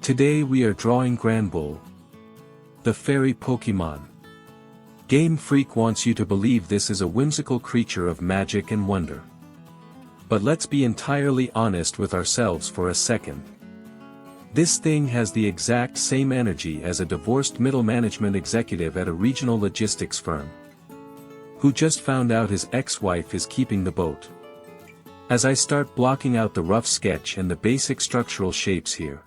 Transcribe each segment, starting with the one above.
Today we are drawing Granbull, the fairy Pokémon. Game Freak wants you to believe this is a whimsical creature of magic and wonder. But let's be entirely honest with ourselves for a second. This thing has the exact same energy as a divorced middle management executive at a regional logistics firm, who just found out his ex-wife is keeping the boat. As I start blocking out the rough sketch and the basic structural shapes here,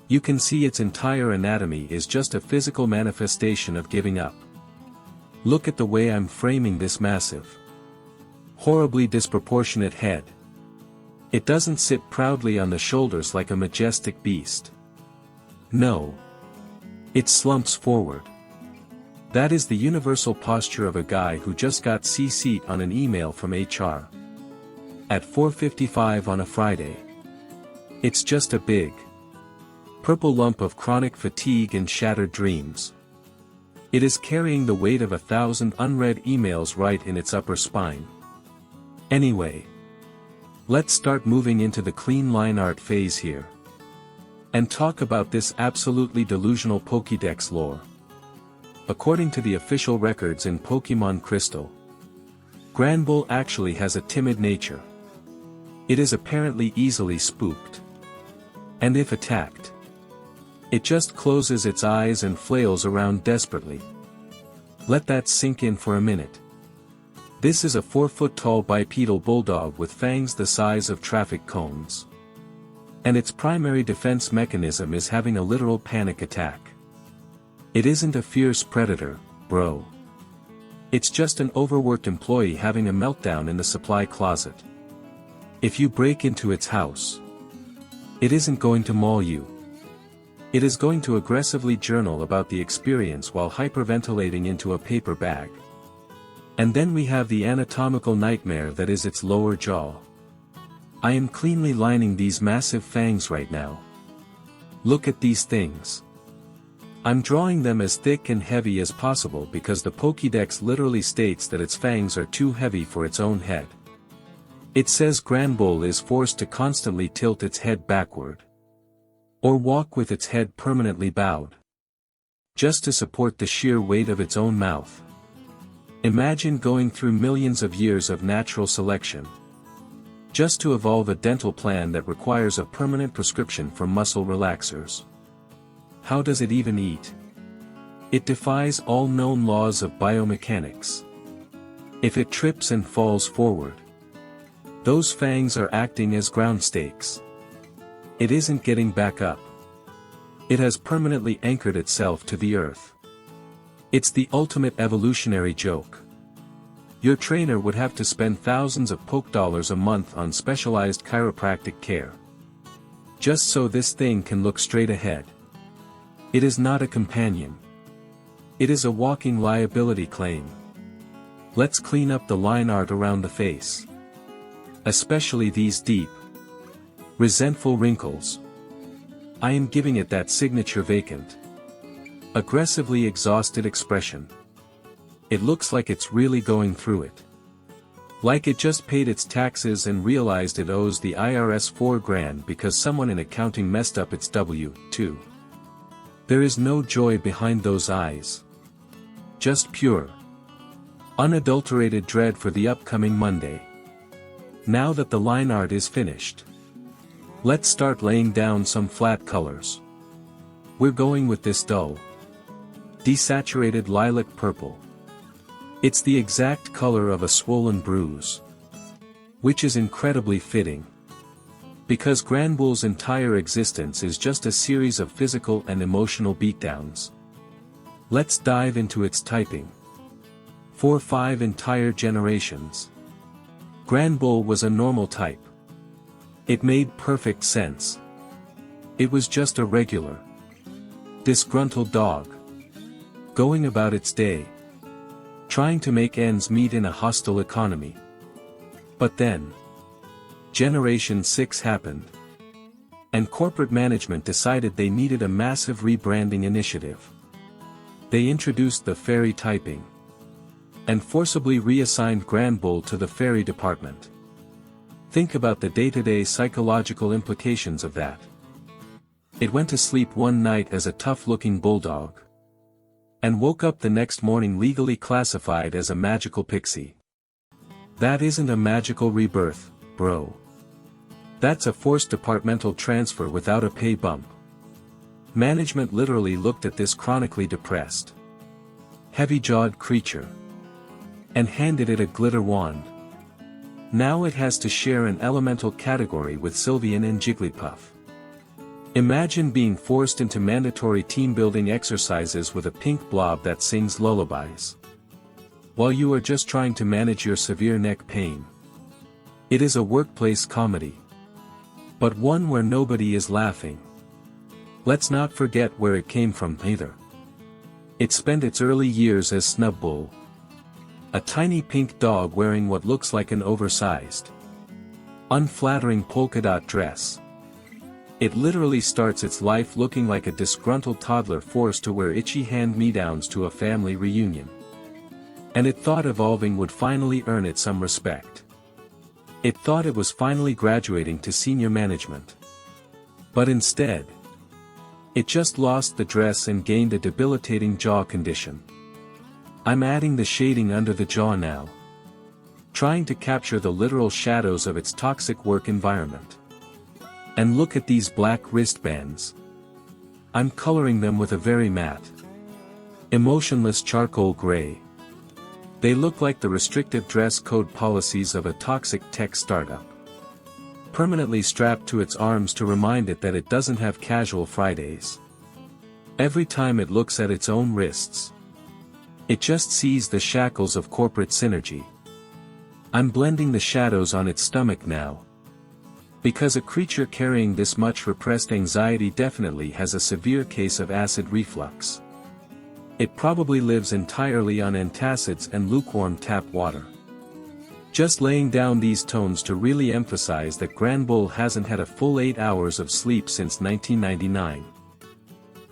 you can see its entire anatomy is just a physical manifestation of giving up. Look at the way I'm framing this massive, horribly disproportionate head. It doesn't sit proudly on the shoulders like a majestic beast. No. It slumps forward. That is the universal posture of a guy who just got CC'd on an email from HR. At 4:55 on a Friday. It's just a big, purple lump of chronic fatigue and shattered dreams. It is carrying the weight of 1,000 unread emails right in its upper spine. Anyway, let's start moving into the clean line art phase here, and talk about this absolutely delusional Pokédex lore. According to the official records in Pokémon Crystal, Granbull actually has a timid nature. It is apparently easily spooked, and if attacked, it just closes its eyes and flails around desperately. Let that sink in for a minute. This is a 4-foot-tall bipedal bulldog with fangs the size of traffic cones. And its primary defense mechanism is having a literal panic attack. It isn't a fierce predator, bro. It's just an overworked employee having a meltdown in the supply closet. If you break into its house, it isn't going to maul you. It is going to aggressively journal about the experience while hyperventilating into a paper bag. And then we have the anatomical nightmare that is its lower jaw. I am cleanly lining these massive fangs right now. Look at these things. I'm drawing them as thick and heavy as possible because the Pokédex literally states that its fangs are too heavy for its own head. It says Granbull is forced to constantly tilt its head backward, or walk with its head permanently bowed, just to support the sheer weight of its own mouth. Imagine going through millions of years of natural selection, just to evolve a dental plan that requires a permanent prescription for muscle relaxers. How does it even eat? It defies all known laws of biomechanics. If it trips and falls forward, those fangs are acting as ground stakes. It isn't getting back up. It has permanently anchored itself to the earth. It's the ultimate evolutionary joke. Your trainer would have to spend thousands of $dollars a month on specialized chiropractic care, just so this thing can look straight ahead. It is not a companion. It is a walking liability claim. Let's clean up the line art around the face, especially these deep, resentful wrinkles. I am giving it that signature vacant, aggressively exhausted expression. It looks like it's really going through it. Like it just paid its taxes and realized it owes the IRS $4,000 because someone in accounting messed up its W-2. There is no joy behind those eyes. Just pure, unadulterated dread for the upcoming Monday. Now that the line art is finished, let's start laying down some flat colors. We're going with this dull, desaturated lilac purple. It's the exact color of a swollen bruise, which is incredibly fitting, because Granbull's entire existence is just a series of physical and emotional beatdowns. Let's dive into its typing. For 5 entire generations, Granbull was a normal type. It made perfect sense. It was just a regular, disgruntled dog, going about its day, trying to make ends meet in a hostile economy. But then, Generation 6 happened, and corporate management decided they needed a massive rebranding initiative. They introduced the fairy typing, and forcibly reassigned Granbull to the fairy department. Think about the day-to-day psychological implications of that. It went to sleep one night as a tough-looking bulldog. And woke up the next morning legally classified as a magical pixie. That isn't a magical rebirth, bro. That's a forced departmental transfer without a pay bump. Management literally looked at this chronically depressed, heavy-jawed creature and handed it a glitter wand. Now it has to share an elemental category with Sylveon and Jigglypuff. Imagine being forced into mandatory team-building exercises with a pink blob that sings lullabies, while you are just trying to manage your severe neck pain. It is a workplace comedy, but one where nobody is laughing. Let's not forget where it came from either. It spent its early years as Snubbull, a tiny pink dog wearing what looks like an oversized, unflattering polka dot dress. It literally starts its life looking like a disgruntled toddler forced to wear itchy hand-me-downs to a family reunion. And it thought evolving would finally earn it some respect. It thought it was finally graduating to senior management. But instead, it just lost the dress and gained a debilitating jaw condition. I'm adding the shading under the jaw now, trying to capture the literal shadows of its toxic work environment. And look at these black wristbands. I'm coloring them with a very matte, emotionless charcoal gray. They look like the restrictive dress code policies of a toxic tech startup, permanently strapped to its arms to remind it that it doesn't have casual Fridays. Every time it looks at its own wrists, it just sees the shackles of corporate synergy. I'm blending the shadows on its stomach now, because a creature carrying this much repressed anxiety definitely has a severe case of acid reflux. It probably lives entirely on antacids and lukewarm tap water. Just laying down these tones to really emphasize that Granbull hasn't had a full 8 hours of sleep since 1999.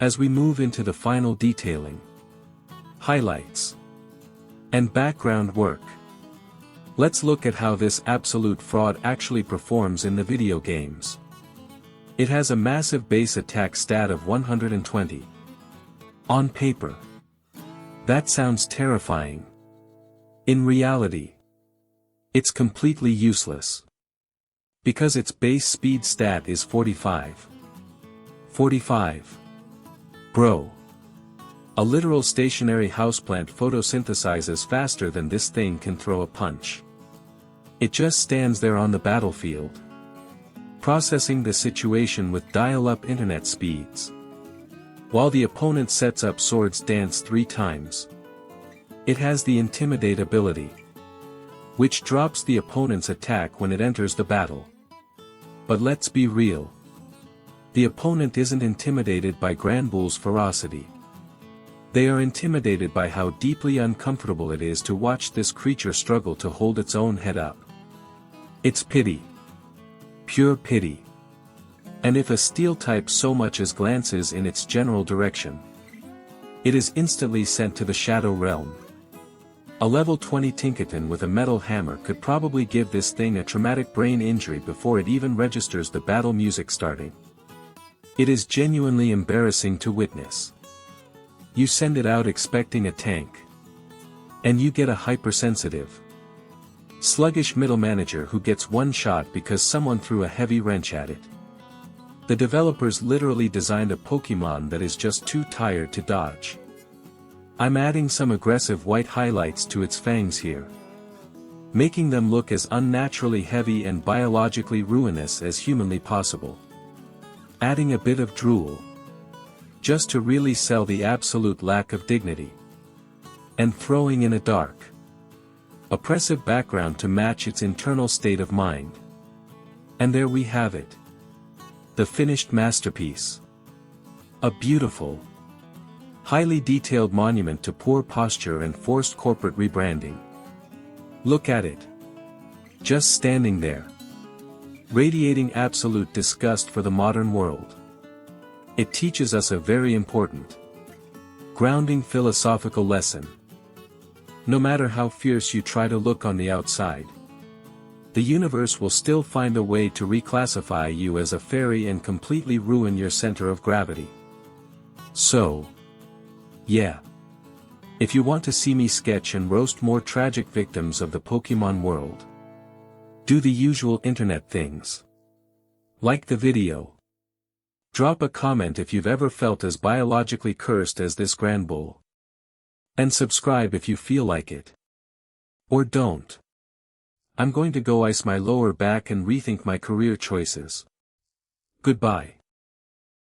As we move into the final detailing, highlights, and background work, let's look at how this absolute fraud actually performs in the video games. It has a massive base attack stat of 120. On paper, that sounds terrifying. In reality, it's completely useless, because its base speed stat is 45. 45. Bro. A literal stationary houseplant photosynthesizes faster than this thing can throw a punch. It just stands there on the battlefield, processing the situation with dial-up internet speeds, while the opponent sets up Swords Dance 3 times. It has the Intimidate ability, which drops the opponent's attack when it enters the battle. But let's be real. The opponent isn't intimidated by Granbull's ferocity. They are intimidated by how deeply uncomfortable it is to watch this creature struggle to hold its own head up. It's pity. Pure pity. And if a steel type so much as glances in its general direction, it is instantly sent to the Shadow Realm. A level 20 Tinkaton with a metal hammer could probably give this thing a traumatic brain injury before it even registers the battle music starting. It is genuinely embarrassing to witness. You send it out expecting a tank, and you get a hypersensitive, sluggish middle manager who gets one shot because someone threw a heavy wrench at it. The developers literally designed a Pokémon that is just too tired to dodge. I'm adding some aggressive white highlights to its fangs here, making them look as unnaturally heavy and biologically ruinous as humanly possible. Adding a bit of drool, just to really sell the absolute lack of dignity. And throwing in a dark, oppressive background to match its internal state of mind. And there we have it. The finished masterpiece. A beautiful, highly detailed monument to poor posture and forced corporate rebranding. Look at it. Just standing there, radiating absolute disgust for the modern world. It teaches us a very important, grounding philosophical lesson. No matter how fierce you try to look on the outside, the universe will still find a way to reclassify you as a fairy and completely ruin your center of gravity. So, yeah. If you want to see me sketch and roast more tragic victims of the Pokemon world, do the usual internet things. Like the video. Drop a comment if you've ever felt as biologically cursed as this Granbull. And subscribe if you feel like it. Or don't. I'm going to go ice my lower back and rethink my career choices. Goodbye.